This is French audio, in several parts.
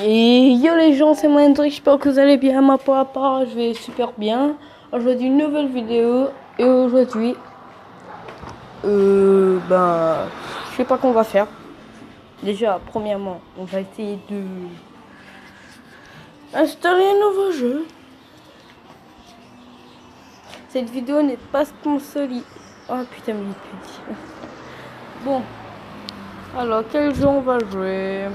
Et yo les gens, c'est moi Hendrik, j'espère que vous allez bien. Ma part à part, je vais super bien. Aujourd'hui une nouvelle vidéo et aujourd'hui, je sais pas qu'on va faire. Déjà, premièrement, on va essayer de installer un nouveau jeu. Cette vidéo n'est pas sponsorisée. Oh putain, mais il est petit. Bon, alors quel jeu on va jouer?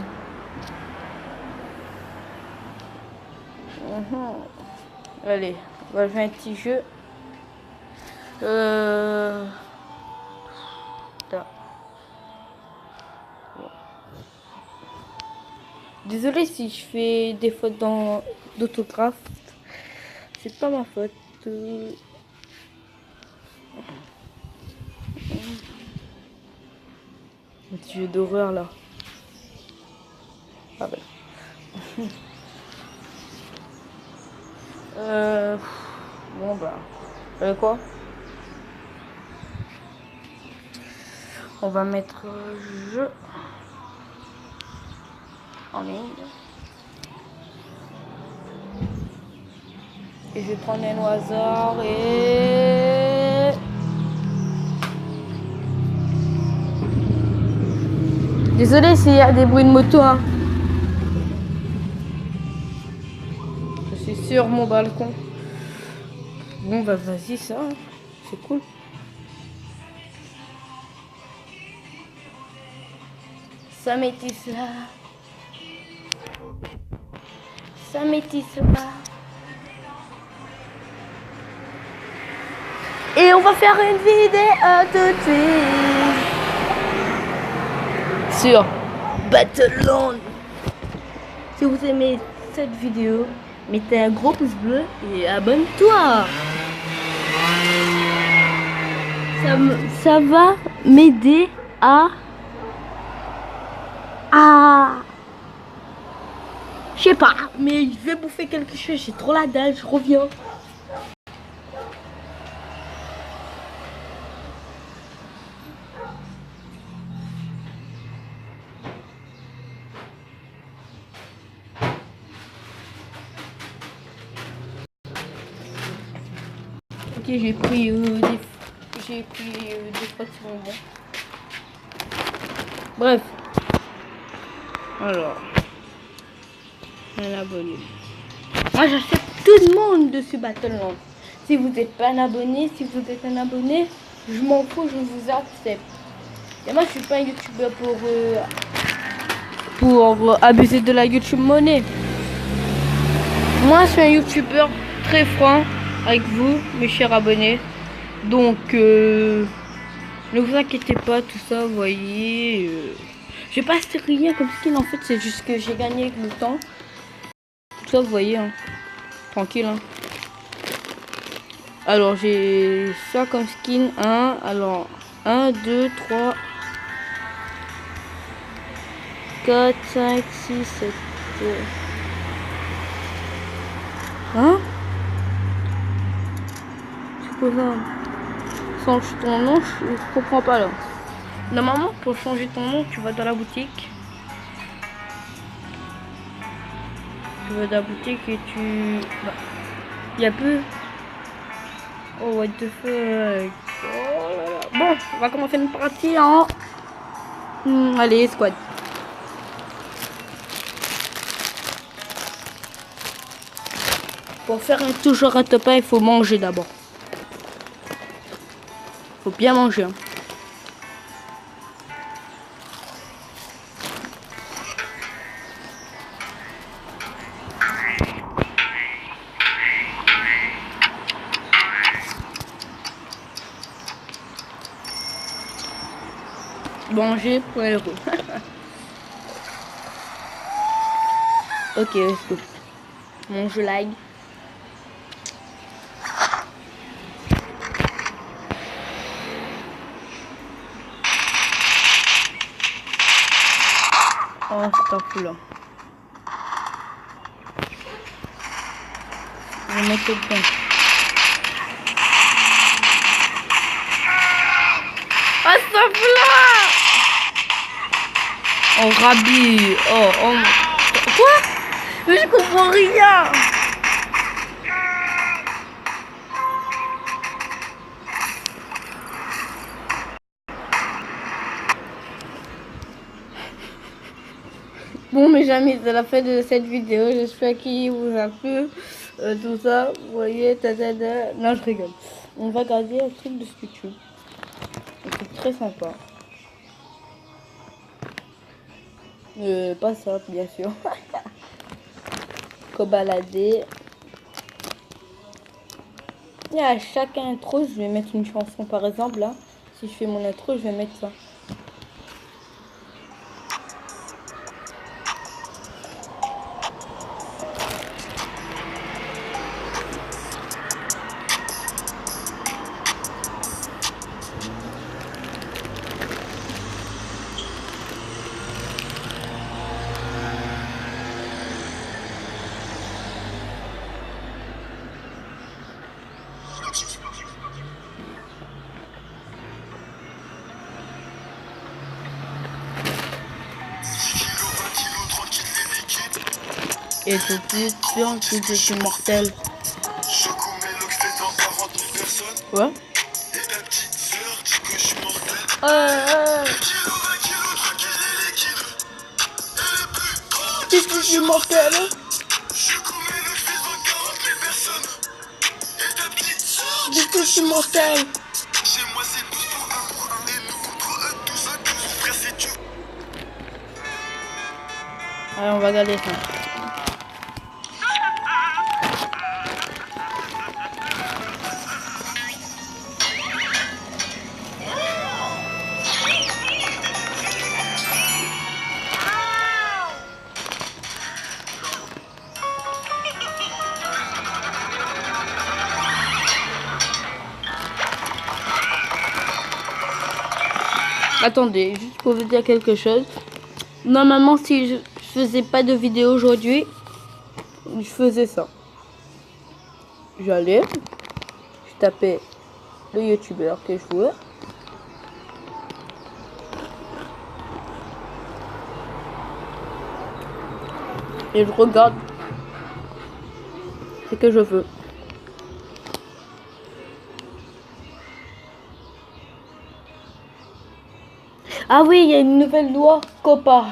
Allez, on va jouer un petit jeu. Là. Désolé si je fais des fautes d'autographe. C'est pas ma faute. Un petit jeu d'horreur là. Ah ben. Bon bah. Quoi? On va mettre jeu en ligne. Et je vais prendre un au hasard et... Désolé s'il y a des bruits de moto, hein. Je suis sur mon balcon. Bon bah vas-y ça, hein. C'est cool. Ça métisse là. Ça métisse là. Et on va faire une vidéo tout de suite sur Battleland. Si vous aimez cette vidéo, mettez un gros pouce bleu et abonne-toi. Ça va m'aider à je sais pas, mais je vais bouffer quelque chose, j'ai trop la dalle, je reviens. Ok, j'ai pris des fois sur mon bon. Bref. Alors. Un abonné. Moi j'accepte tout le monde dessus Battleland. Si vous n'êtes pas un abonné, si vous êtes un abonné, je m'en fous, je vous accepte. Et moi je suis pas un youtubeur pour abuser de la YouTube monnaie. Moi je suis un youtubeur très franc avec vous, mes chers abonnés. Donc ne vous inquiétez pas, tout ça, vous voyez. J'ai pas acheté rien comme skin en fait, c'est juste que j'ai gagné avec le temps. Tout ça, vous voyez, hein. Tranquille, hein. Alors j'ai ça comme skin 1. Alors 1, 2, 3, 4, 5, 6, 7. Hein? C'est quoi ça? Change ton nom, je comprends pas là. Normalement pour changer ton nom, tu vas dans la boutique. Tu vas dans la boutique et tu... Il y a peu... Oh what the fuck. Oh là là. Bon, on va commencer une partie en... allez, squad. Pour faire un toujours un top 1, il faut manger d'abord. Faut bien manger. Hein. Manger pour le héros. Ok, let's go. Mon jeu lag. Oh, c'est un fou là. Je vais mettre dedans. Oh, c'est un fou là. Oh, Rabi. Oh. Quoi? Mais je comprends rien. Bon mes amis, c'est la fin de cette vidéo. J'espère qu'il vous a plu. Tout ça, vous voyez, non je rigole. On va garder un truc de YouTube. Un truc très sympa. Pas ça, bien sûr. Qu'au balader. Et à chaque intro, je vais mettre une chanson. Par exemple, là, si je fais mon intro, je vais mettre ça. Et tout de suite, sûr que je suis mortel. Ouais. Qu'est-ce que je suis mortel? Qu'est-ce que je suis mortel? Allez, on va regarder ça. Attendez, juste pour vous dire quelque chose. Normalement, si je faisais pas de vidéo aujourd'hui, je faisais ça. J'allais, je tapais le youtubeur que je voulais. Et je regarde ce que je veux. Ah oui, il y a une nouvelle loi COPPA.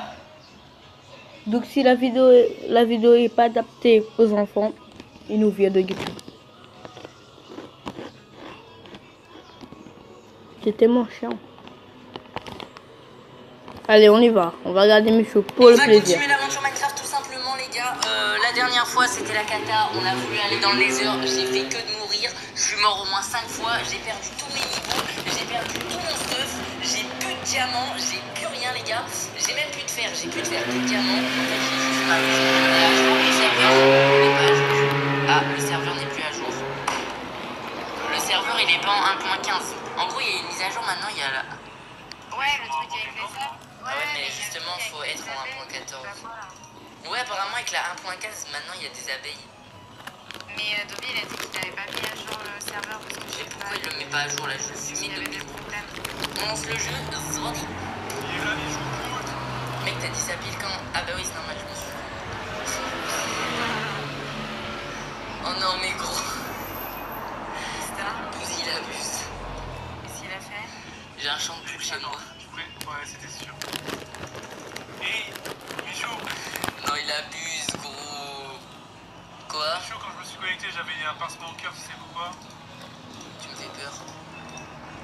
Donc si la vidéo est pas adaptée aux enfants, il nous vient de YouTube. C'est tellement chiant. Allez, on y va. On va regarder Michou pour le plaisir. On va continuer l'aventure Minecraft tout simplement les gars. La dernière fois c'était la cata. On a voulu aller dans le nether. J'ai fait que de mourir. Je suis mort au moins 5 fois. J'ai perdu tous mes niveaux. J'ai perdu tout mon stuff. J'ai plus de diamants. J'ai plus rien les gars. J'ai même plus de fer. J'ai plus de fer, plus de diamants. En fait j'ai juste mal. Le serveur n'est pas à jour. Ah, le serveur n'est plus à jour. Le serveur il est pas en 1.15. En gros il y a une mise à jour maintenant. Il y a la... Ouais, le truc avec les arbres. Ouais, mais justement, faut être en 1.14. Ouais, apparemment, avec la 1.15, maintenant, il y a des abeilles. Mais Dobby, il a dit qu'il n'avait pas mis à jour le serveur parce que Je sais pourquoi il le met pas à jour, là, je le suis mis il y avait depuis. des problèmes. On lance le jeu, Zordi. Mec, t'as dit ça pile quand? Ah bah oui, c'est normal, je me suis... Oh non, mais gros. Bouzy, il abuse. Qu'est-ce qu'il a fait? J'ai un champ de poule chez moi. Ouais, c'était sûr. Et Michou, Non, il abuse, gros. Quoi? Michou, quand je me suis connecté, j'avais un pincement au cœur, tu sais pourquoi? Tu me fais peur.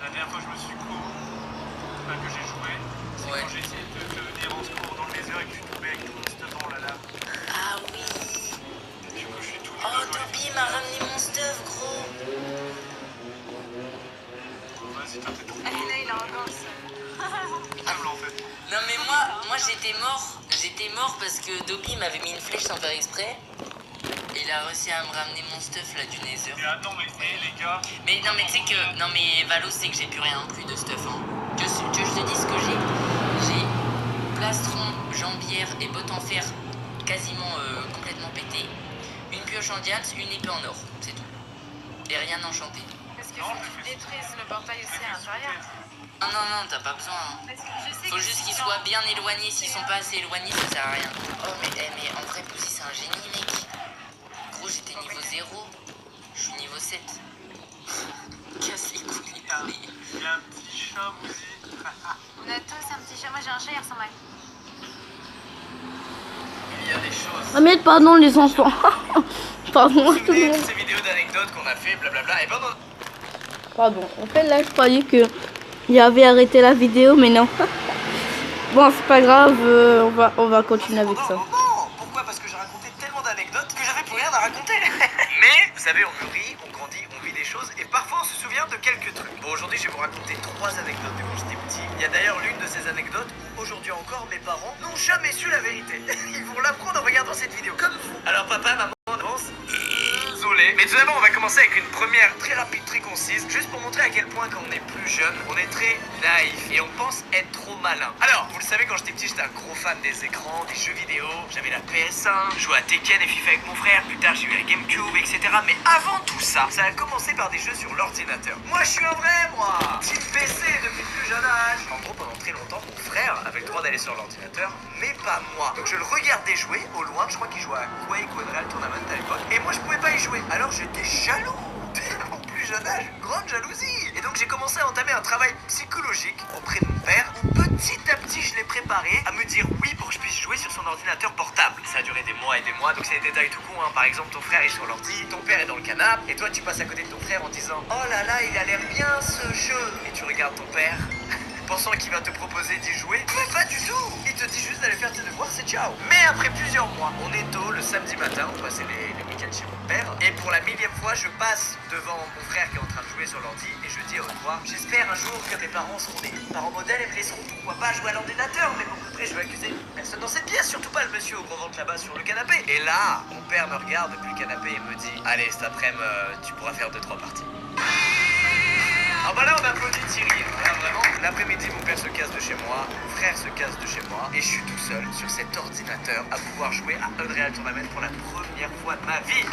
La dernière fois que je me suis que j'ai joué, c'est Ouais. quand j'ai essayé de te venir en secours dans le nether et que tu tombais avec tout ce temps là. Ah oui. Du coup, je suis tout Oh, Dobby m'a ramené mon stuff, gros. Vas-y, t'as peut-être Ah, là, il a encore ça. en fait. Non mais moi j'étais mort parce que Dobby m'avait mis une flèche sans faire exprès. Et il a réussi à me ramener mon stuff là du nether. Mais attends, mais les gars. Mais non mais tu sais que, non mais Valo c'est que j'ai plus rien non plus de stuff hein. Que je te dis ce que j'ai plastron, jambière et bottes en fer quasiment complètement pété. Une pioche en diamant, une épée en or, c'est tout. Et rien enchanté. Parce qu'il faut que tu détruises le portail aussi à l'intérieur. Non, non, non, t'as pas besoin. Hein. Parce que je sais Faut que juste si qu'ils t'en- soient bien éloignés. S'ils sont pas assez éloignés, ça sert à rien. Oh, mais en vrai, Bouzy, c'est un génie, mec. Gros, j'étais niveau 0. Je suis niveau 7. Casse les couilles, les pourris. Il y a un petit chat, Bouzy. On a tous un petit chat. Moi j'ai un chat, il ressemble à... Il y a des choses. Ah mais pardon les enfants. Pardon Vous à vous tout le souvenez de monde. ces vidéos d'anecdotes qu'on a fait, blablabla, et pendant... Pardon. En fait là je croyais que j'avais arrêté la vidéo mais non. Bon c'est pas grave, on va continuer avec ça. Non, pourquoi? Parce que j'ai raconté tellement d'anecdotes que j'avais plus rien à raconter. Mais, vous savez, on mûrit, on grandit, on vit des choses, et parfois on se souvient de quelques trucs. Bon, aujourd'hui, je vais vous raconter 3 anecdotes de quand j'étais petit. Il y a d'ailleurs l'une de ces anecdotes où, aujourd'hui encore, mes parents n'ont jamais su la vérité. Ils vont l'apprendre en regardant cette vidéo, comme vous. Alors, papa, maman, avance. Désolé. Mais tout d'abord, on va commencer avec une première très rapide, très concise, juste pour montrer à quel point quand on est plus jeune, on est très naïf et on pense être trop malin. Alors, vous le savez, quand j'étais petit, j'étais un gros fan des écrans, des jeux vidéo, j'avais la PS1, je jouais à Tekken et FIFA avec mon frère, plus tard j'ai eu la GameCube, etc. Mais avant tout ça, ça a commencé par des jeux sur l'ordinateur. Moi, je suis un vrai, moi. Team PC depuis le plus jeune âge. En gros, pendant très longtemps, mon frère avait le droit d'aller sur l'ordinateur, mais pas moi. Donc je le regardais jouer au loin, je crois qu'il jouait à Quake ou Unreal Tournament à l'époque, et moi je pouvais pas y jouer. Alors j'étais jaloux. Dès mon plus jeune âge, grande jalousie. Et donc j'ai commencé à entamer un travail psychologique auprès de mon père, où petit à petit je l'ai préparé à me dire oui pour que je puisse jouer sur son ordinateur portable. Ça a duré des mois et des mois, donc c'est des détails tout con, hein. Par exemple, ton frère est sur l'ordi, ton père est dans le canapé, et toi tu passes à côté de ton frère en disant oh là là, il a l'air bien ce jeu. Et tu regardes ton père pensant qu'il va te proposer d'y jouer. Mais pas du tout. Il te dit juste d'aller faire tes devoirs, c'est ciao. Mais après plusieurs mois, on est tôt le samedi matin, on passait les week-ends chez mon père, et pour la millième fois, je passe devant mon frère qui est en train de jouer sur l'ordi et je dis au revoir. J'espère un jour que mes parents seront des parents modèles et me laisseront pourquoi pas jouer à l'ordinateur. Mais bon, après je vais accuser personne dans cette pièce, surtout pas le monsieur au gros ventre là-bas sur le canapé. Et là, mon père me regarde depuis le canapé et me dit allez, cet après-midi, tu pourras faire 2-3 parties. Ah bah là on applaudit Thierry, là vraiment. L'après-midi mon père se casse de chez moi, mon frère se casse de chez moi et je suis tout seul sur cet ordinateur à pouvoir jouer à Unreal Tournament pour la première fois de ma vie.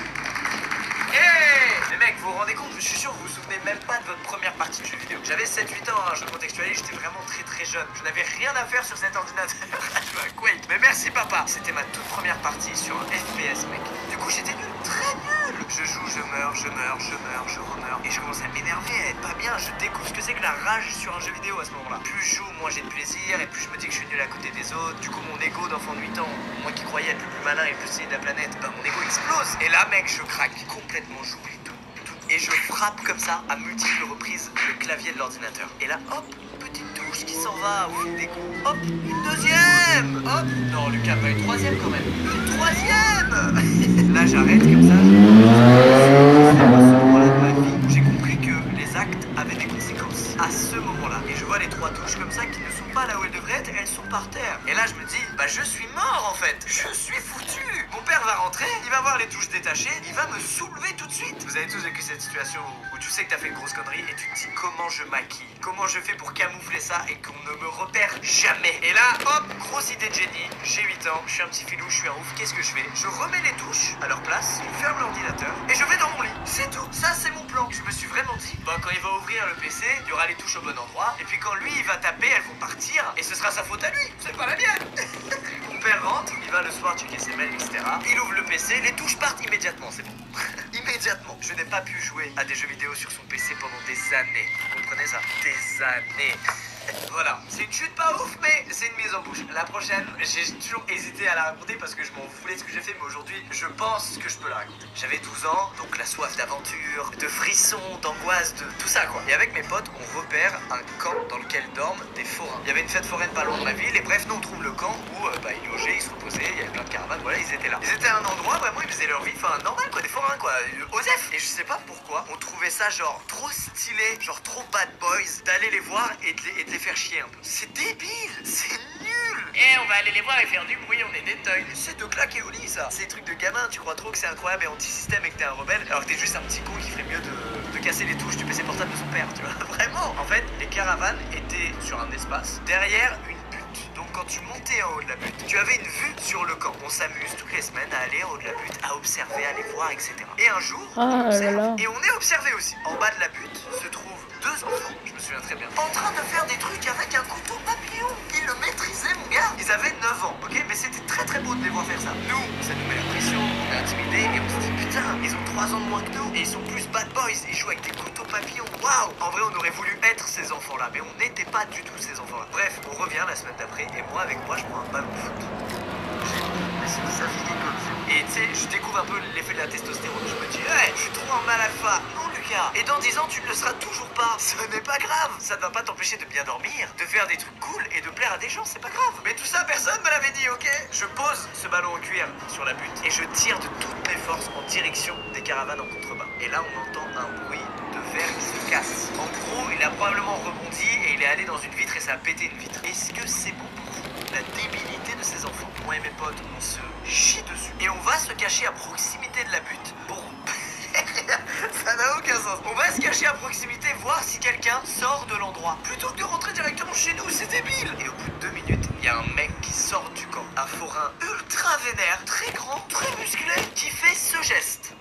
Hey mais mec, vous vous rendez compte, je suis sûr que vous vous souvenez même pas de votre première partie de jeu vidéo. J'avais 7-8 ans, hein, je contextualise, j'étais vraiment très jeune. Je n'avais rien à faire sur cet ordinateur à jouer à Quake. Mais merci papa, c'était ma toute première partie sur un FPS mec. Du coup j'étais nul, très nul. Je joue, je meurs, je remeurs. Et je commence à m'énerver, à être pas bien. Je découvre ce que c'est que la rage sur un jeu vidéo à ce moment-là. Plus je joue, moins j'ai de plaisir, et plus je me dis que je suis nul à côté des autres. Du coup mon ego d'enfant de 8 ans, moi qui croyais être le plus malin et le plus stylé de la planète, ben mon ego explose. Et là mec, je craque complètement, j'oublie tout. Et je frappe comme ça à multiples reprises le clavier de l'ordinateur. Et là, hop, petite touche qui s'en va au fil des coups. Hop, une deuxième. Hop, non Lucas, pas une troisième quand même. Une troisième. Là j'arrête comme ça. À ce moment-là de ma vie, j'ai compris que les actes avaient des conséquences. À ce moment-là. Et je vois les 3 touches comme ça qui ne sont pas là où elles devraient être, elles sont par terre. Et là je me dis, bah je suis mort en fait. Je suis foutu. Mon père va rentrer, il va voir les touches détachées, il va me soulever tout de suite. Vous avez tous vécu cette situation où tu sais que t'as fait une grosse connerie et tu te dis comment je maquille, comment je fais pour camoufler ça et qu'on ne me repère jamais. Et là, hop, grosse idée de génie, j'ai 8 ans, je suis un petit filou, je suis un ouf, qu'est-ce que je fais? Je remets les touches à leur place, je ferme l'ordinateur et je vais dans mon lit. C'est tout, ça c'est mon plan. Je me suis vraiment dit, bah quand il va ouvrir le PC, il y aura les touches au bon endroit et puis quand lui il va taper, elles vont partir et ce sera sa faute à lui, c'est pas la mienne. Mon père rentre, il va le soir checker ses mails, etc. Il ouvre le PC, les touches partent immédiatement, c'est bon. Immédiatement. Je n'ai pas pu jouer à des jeux vidéo sur son PC pendant des années. Vous comprenez ça? Des années. Voilà, c'est une chute pas ouf, mais c'est une mise en bouche. La prochaine, j'ai toujours hésité à la raconter parce que je m'en foutais de ce que j'ai fait, mais aujourd'hui, je pense que je peux la raconter. J'avais 12 ans, donc la soif d'aventure, de frissons, d'angoisse, de tout ça quoi. Et avec mes potes, on repère un camp dans lequel dorment des forains. Il y avait une fête foraine pas loin de ma ville, et bref, nous on trouve le camp où ils logeaient, ils se reposaient, il y avait plein de caravanes, voilà, ils étaient là. Ils étaient à un endroit, vraiment, ils faisaient leur vie, enfin normal quoi, des forains quoi, Osef. Et je sais pas pourquoi, on trouvait ça genre trop stylé, genre trop bad boys, d'aller les voir et de les faire chier un peu. C'est débile, c'est nul. Et on va aller les voir et faire du bruit, on est des toys. C'est de claquer au lit ça. C'est des trucs de gamin, tu crois trop que c'est incroyable et anti-système et que t'es un rebelle, alors que t'es juste un petit con qui ferait mieux de casser les touches du PC portable de son père, tu vois. Vraiment. En fait, les caravanes étaient sur un espace derrière une butte. Donc quand tu montais en haut de la butte, tu avais une vue sur le camp. On s'amuse toutes les semaines à aller en haut de la butte, à observer, à aller voir, etc. Et un jour, on Ah là observe là. et on est observé aussi. En bas de la butte se trouvent 2 enfants, je me souviens très bien, en train de faire des trucs avec un couteau papillon. Ils le maîtrisaient, mon gars. Ils avaient 9 ans, ok? Mais c'était très très beau de les voir faire ça. Nous, ça nous met la pression, on est intimidés et on se dit putain, ils ont 3 ans de moins que nous et ils sont plus bad boys. Ils jouent avec des couteaux papillons. Waouh! En vrai, on aurait voulu être ces enfants-là, mais on n'était pas du tout ces enfants-là. Bref, on revient la semaine d'après et moi, avec moi, je prends un ballon de foot. Mais c'est ça finit comme ça. Et tu sais, je découvre un peu l'effet de la testostérone. Je me dis, hey, je suis trop un mal alpha. Non, Lucas. Et dans 10 ans, tu ne le seras toujours pas. Ce n'est pas grave. Ça ne va pas t'empêcher de bien dormir, de faire des trucs cool et de plaire à des gens. C'est pas grave. Mais tout ça, personne me l'avait dit, ok? Je pose ce ballon en cuir sur la butte et je tire de toutes mes forces en direction des caravanes en contrebas. Et là, on entend un bruit de verre qui se casse. En gros, il a probablement rebondi et il est allé dans une vitre et ça a pété une vitre. Est-ce que c'est bon pour vous? La débilité de ces enfants. Moi et mes potes, on se chie dessus. Et on va se cacher à proximité de la butte pour... Ça n'a aucun sens. On va se cacher à proximité, voir si quelqu'un sort de l'endroit. Plutôt que de rentrer directement chez nous, c'est débile. Et au bout de 2 minutes, il y a un mec qui sort du camp. Un forain ultra vénère, très grand, très musclé, qui fait ce geste.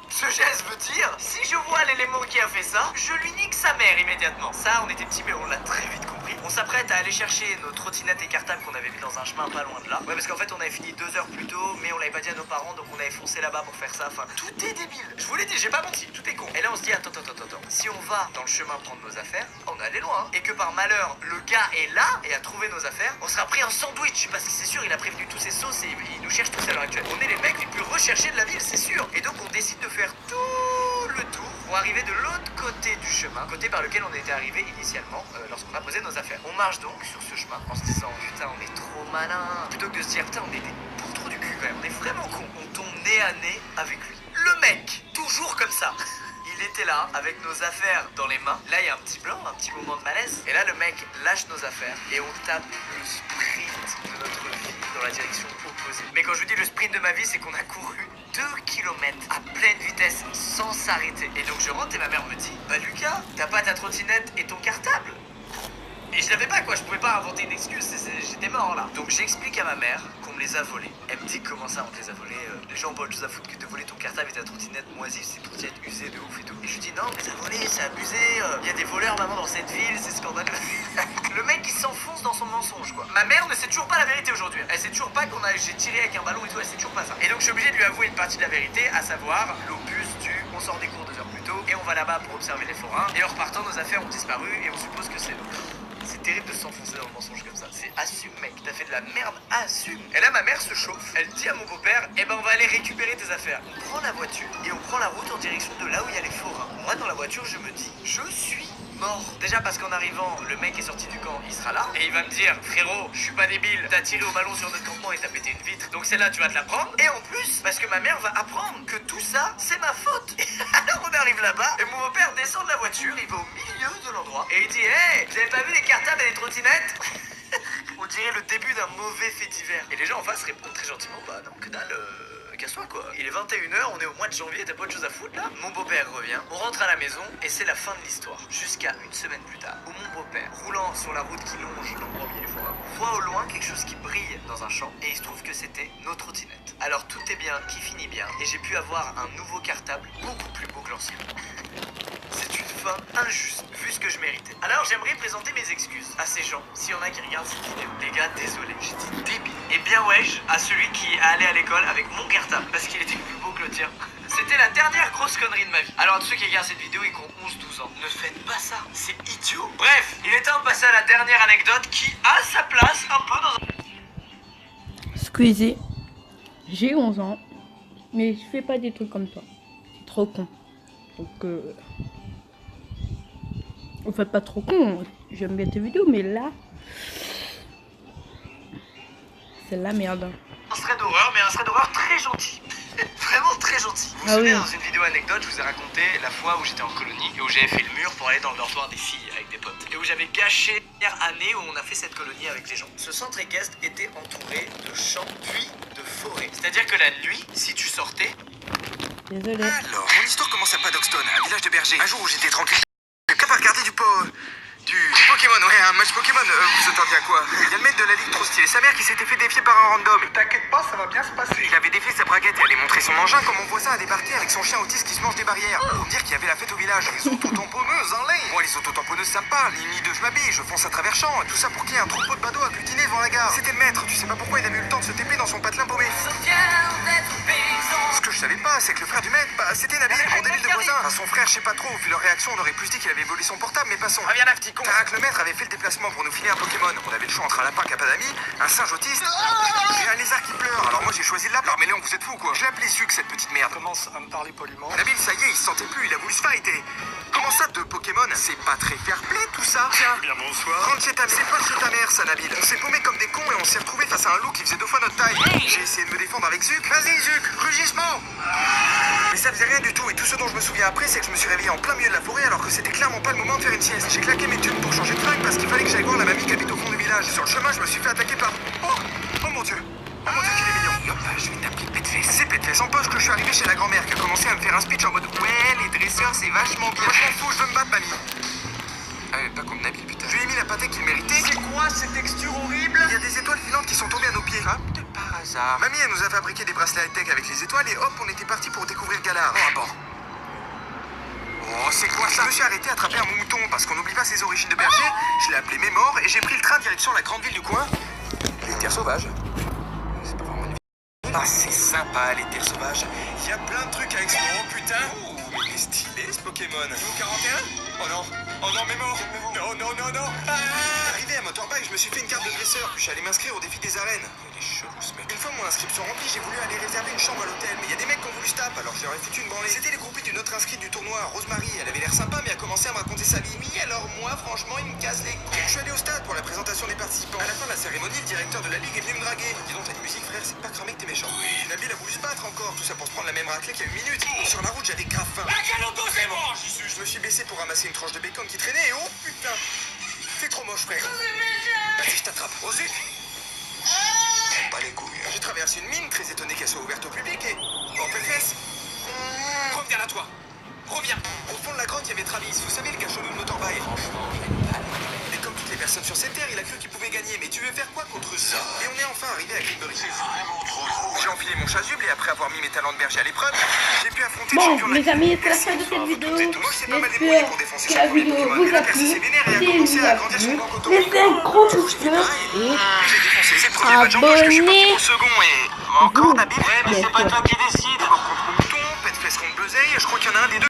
Ce geste veut dire, si je vois l'élément qui a fait ça, je lui nique sa mère immédiatement. Ça, on était petits, mais on l'a très vite compris. On s'apprête à aller chercher nos trottinettes et cartables qu'on avait mis dans un chemin pas loin de là. Ouais, parce qu'en fait, on avait fini 2 heures plus tôt, mais on l'avait pas dit à nos parents, donc on avait foncé là-bas pour faire ça. Enfin, tout est débile. Je vous l'ai dit, j'ai pas menti, tout est con. Et là, on se dit, attends. Si on va dans le chemin prendre nos affaires, on est allé loin. Et que par malheur, le gars est là et a trouvé nos affaires, on sera pris un sandwich. Parce que c'est sûr, il a prévenu tous ses sauces et il nous cherche tous à l'heure actuelle. On est les mecs les plus recherchés de la ville, c'est sûr. Et donc, on décide de faire tout le tour pour arriver de l'autre côté du chemin, côté par lequel on était arrivé initialement lorsqu'on a posé nos affaires. On marche donc sur ce chemin en se disant putain on est trop malin, plutôt que de se dire putain on est des poutres du cul quand même, on est vraiment con. On tombe nez à nez avec lui. Le mec, toujours comme ça. Il était là avec nos affaires dans les mains. Là il y a un petit blanc, un petit moment de malaise. Et là le mec lâche nos affaires et on tape le sprint de notre vie dans la direction opposée. Mais quand je vous dis le sprint de ma vie, c'est qu'on a couru 2 km à pleine vitesse sans s'arrêter. Et donc je rentre et ma mère me dit bah Lucas, t'as pas ta trottinette et ton cartable? Et je l'avais pas quoi, je pouvais pas inventer une excuse, j'étais mort là. Donc j'explique à ma mère qu'on me les a volés. Elle me dit comment ça on te les a volés, les gens ont pas autre chose à foutre que de voler ton cartable et ta trottinette moisie, c'est une trottinette usée de ouf et tout. Et je lui dis non mais ça a volé, c'est abusé, y a des voleurs maman dans cette ville, c'est scandaleux. Le mec il s'enfonce dans son mensonge quoi. Ma mère ne sait toujours pas la vérité aujourd'hui. Elle sait toujours pas j'ai tiré avec un ballon et tout, elle sait toujours pas ça. Et donc je suis obligé de lui avouer une partie de la vérité, à savoir l'opus du on sort des cours 2 heures plus tôt et on va là-bas pour observer les forains. Et en repartant nos affaires ont disparu et on suppose que c'est nous. C'est terrible de s'enfoncer dans le mensonge comme ça. C'est assume mec, t'as fait de la merde, assume. Et là ma mère se chauffe, elle dit à mon beau-père, eh ben on va aller récupérer tes affaires. On prend la voiture et on prend la route en direction de là où il y a les forains. Moi dans la voiture je me dis, je suis mort. Déjà parce qu'en arrivant, le mec est sorti du camp, il sera là et il va me dire, frérot, je suis pas débile, t'as tiré au ballon sur notre campement et t'as pété une vitre, donc celle-là tu vas te la prendre. Et en plus, parce que ma mère va apprendre que tout ça, c'est ma faute. Alors on arrive là-bas et mon beau-père descend de la voiture, il va au milieu de l'endroit et il dit, hey, vous avez pas vu les cartables et les trottinettes? On dirait le début d'un mauvais fait divers. Et les gens en face répondent très gentiment, bah non, que dalle, casse-toi quoi. Il est 21h, on est au mois de janvier, t'as pas autre chose à foutre là? Mon beau-père revient, on rentre à la maison et c'est la fin de l'histoire. Jusqu'à une semaine plus tard, où mon beau-père, roulant sur la route qui longe l'endroit où il y a les forains, voit au loin quelque chose qui brille dans un champ et il se trouve que c'était nos trottinettes. Alors tout est bien, qui finit bien, et j'ai pu avoir un nouveau cartable beaucoup plus beau que l'ancien. C'est une fin injuste, vu ce que je méritais. Alors j'aimerais présenter mes excuses à ces gens, s'il y en a qui regardent cette vidéo. Les gars, désolé, j'ai dit débile. Et bien wesh à celui qui est allé à l'école avec mon cartable, parce qu'il était plus beau que le tien. C'était la dernière grosse connerie de ma vie. Alors, tous ceux qui regardent cette vidéo et qui ont 11-12 ans, ne faites pas ça, c'est idiot. Bref, il est temps de passer à la dernière anecdote qui a sa place un peu dans un... Squeezie, j'ai 11 ans, mais je fais pas des trucs comme ça. C'est trop con. Donc, en fait, pas trop con. J'aime bien tes vidéos, mais là, c'est la merde. Un thread d'horreur, mais un thread d'horreur très gentil. Vraiment très gentil. Vous vous souvenez, dans une vidéo anecdote, je vous ai raconté la fois où j'étais en colonie et où j'avais fait le mur pour aller dans le dortoir des filles avec des potes. Et où j'avais gâché la dernière année où on a fait cette colonie avec les gens. Ce centre équestre était entouré de champs puis de forêts. C'est-à-dire que la nuit, si tu sortais... Désolé. Alors, mon histoire commence à Paddockstone, un village de bergers. Un jour où j'étais tranquille, le cap à regarder du Pokémon, ouais, un match Pokémon, vous attendiez à quoi? Il y a le mec de la ligue trop stylé, sa mère qui s'était fait défier par un random. T'inquiète pas, ça va bien se passer. Il avait défié sa braguette et allait montrer son engin quand mon voisin a débarqué avec son chien autiste qui se mange des barrières. Pour me dire qu'il y avait la fête au village. Les autotamponneuses, en ligne. Bon, les autotamponneuses ça me parle, ni de je m'habille, je fonce à travers champs, tout ça pour qu'il y ait un troupeau de badauds agglutinés devant la gare. C'était le maître, tu sais pas pourquoi il a eu le temps de se TP dans son patelin paumé. Ce que je savais pas, c'est que le frère du maître, bah c'était Nabil, mon débile de voisin. Enfin, son frère, je sais pas trop, vu leur réaction, on aurait plus dit qu'il avait volé son portable, mais passons. Reviens là, petit con. Tarak le maître avait fait le déplacement pour nous filer un Pokémon. On avait le choix entre un lapin qui a pas d'amis, un singe autiste et un lézard qui pleure. Alors moi j'ai choisi le lapin. Alors mais Léon, vous êtes fou quoi. Je l'ai appelé Zuc, cette petite merde. Commence à me parler poliment. Nabil, ça y est, il se sentait plus, il a voulu se fighter. Comment ça, deux Pokémon? C'est pas très fair play tout ça. Tiens, Bien bonsoir. rentre chez ta mère. C'est pas chez ta mère ça, Nabil. On s'est paumé comme des cons et on s'est retrouvé face à un loup qui faisait 2 fois notre taille. J'ai essayé de me défendre avec Zuc. Vas-y Zuc, rugissement. Mais ça faisait rien du tout et tout ce dont je me souviens après c'est que je me suis réveillé en plein milieu de la forêt alors que c'était clairement pas le moment de faire une sieste. J'ai claqué mes thunes pour changer de fringue parce qu'il fallait que j'aille voir la mamie qui habite au fond du village. Sur le chemin je me suis fait attaquer par... Oh mon dieu. Oh mon dieu qu'il est mignon. Hop, je vais t'appeler Pète-Fesse. C'est Pète-Fesse en poche que je suis arrivé chez la grand-mère qui a commencé à me faire un speech en mode ouais les dresseurs c'est vachement bien. Je m'en fous, je veux me battre mamie. Ah mais pas comme Nabil putain. Je lui ai mis la pâtée qu'il méritait. C'est quoi cette texture horrible? Il y a des étoiles filantes qui sont tombées à nos pieds. Hop, de par hasard. Mamie elle nous a fabriqué des bracelets high-tech avec les étoiles et hop on était parti pour découvrir Galar. Oh bon. Oh, c'est quoi ça? Je me suis arrêté à attraper un mouton parce qu'on n'oublie pas ses origines de berger. Je l'ai appelé Mémor et j'ai pris le train direction la grande ville du coin. Les terres sauvages. C'est pas vraiment une ville. Ah, c'est sympa les terres sauvages. Il y a plein de trucs à explorer. Oh putain. Oh, mais il est stylé ce Pokémon. Niveau 41? Oh non. Oh non, Mémor. Non, non, non, non. Ah. Arrivé à Motorbike, je me suis fait une carte de dresseur. Puis je suis allé m'inscrire au défi des arènes. Il est chelou ce mec. Une fois mon inscription remplie, j'ai voulu aller réserver une chambre à l'hôtel. Mais il y a des mecs qui ont voulu se taper, alors je leur ai foutu une branlée. C'était les groupies d'une autre inscrite du tournoi, Rosemary. Elle avait l'air sympa, mais a commencé à me raconter sa vie. Oui, alors moi, franchement, il me casse les couilles. Je suis allé au stade pour la présentation des participants. À la fin de la cérémonie, le directeur de la ligue est venu me draguer. Dis donc, t'as une musique, frère, c'est pas cramé que t'es méchant. Oui, Nabil a voulu se battre encore, tout ça pour se prendre la même raclée qu'il y a une minute. Sur la route, j'avais grave faim. Je me suis baissé pour ramasser une tranche de bacon qui traînait et oh putain, c'est trop moche, frère. Vas-y, je t'attrape. Au Zuc. Pas les couilles. J'ai traversé une mine, très étonné qu'elle soit ouverte au public et... En pleine fesse. Reviens là, toi. Reviens. Au fond de la grotte, il y avait Travis, vous savez, le cachot de motorbike. Et comme toutes les personnes sur cette terre, il a cru qu'il pouvait gagner. Mais tu veux faire quoi contre ça? Et on est enfin arrivé à Greenbury. J'ai enfilé mon chasuble et après avoir mis mes talents de berger à l'épreuve, j'ai pu affronter le Bon, champion de la les amis, ville. c'est la fin de cette vidéo. Moi, je sais pas mal débrouiller pour J'espère défoncer que son la premier vidéo Pokémon. vous Mais la a percée plu. s'est vénère et a Si elle commencé vous à a agrandir son plu, banc auto. laissez un gros pouce bleu et J'ai défoncé. C'est le premier match en poche que je suis parti pour le second et... Encore Nabil? Ouais, mais c'est pas toi qui décide. Mort contre mouton, Pète-Fesse contre Bleuzeil, je crois qu'il y en a un des deux.